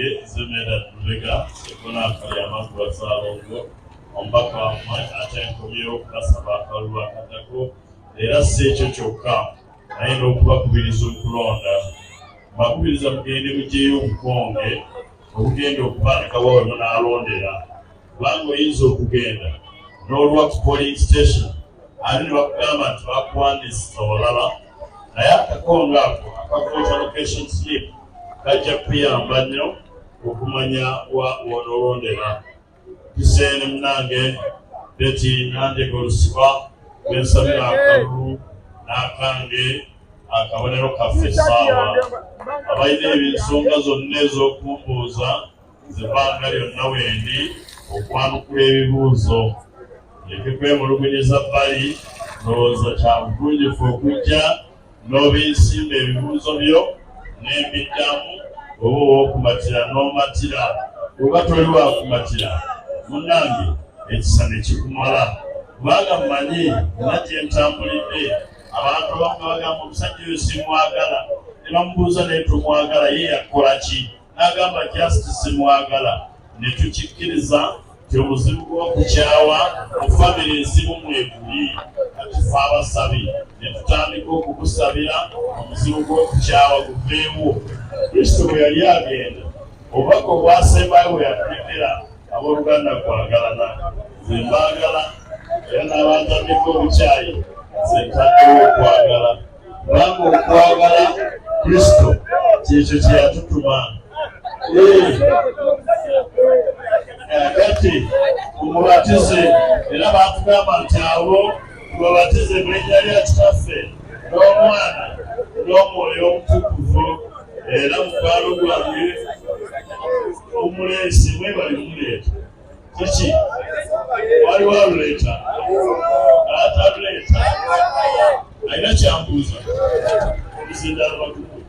wange Zemera Lubega ekona akali amagwa Salongo omubaka wamwe ate nkomyewo okubasaba akalulu akatako era si ekyo kyokka naye n'okubakubiriza okulonda bakubiriza mugende mujeeyo obukonge obugenda okupandikawo we munaalondera kubanga oyinza okugenda n'olwa ku polling station ate ne bakugamba nti bakuwandiisiza olala naye akakonge ako akakwota location slip kajja kuyamba nnyo okumanya w'onoolondera. Kiseene munange Betty Nandega Olusiba bensabira akalulu n'akange akabonero kaffe essaawa abalina ensonga zonna ez'okumbuuza zibanga lyonna wendi okwanukula ebibuuzo ebikwemulugunyiza bbali ndowooza kya bugunjufu okujja n'obinsimba ebibuuzo byo n'embiddamu oba ow'okumatira n'omatira oba toli wakumatira munnange ekisa ne kikumala kubanga mmanyi nga gye ntambulidde abantu abamu bagamba omusajja oyo simwagala ne bamubuuza naye tomwagala ye yakola ki n'agamba just simwagala ne tukikkiriza nti omuzibu gw'okukyawa mu famire enzibu mweguli kati fe abasabi ne tutandika okukusabira omuzibu gw'okukyawa guveewo. Kristo bwe yali agenda obubaka obwasembayo bwe yatuletera abooluganda kwagalana nze mbaagala era n'abantamiko obukyayi nze ntaddewo okwagala kubanga okwagala Kristo kyekyo kye yatutuma. Kati mumubatize era batugamba nti abo tubabatize mu linnya lya Kitaffe n'Omwana n'Omwoyo Omutukuvu era mukwano gwange omuleesi mwebali mumuleeta kiki waliwo aluleeta ataluleeta alina kyambuuza omusindala bakugu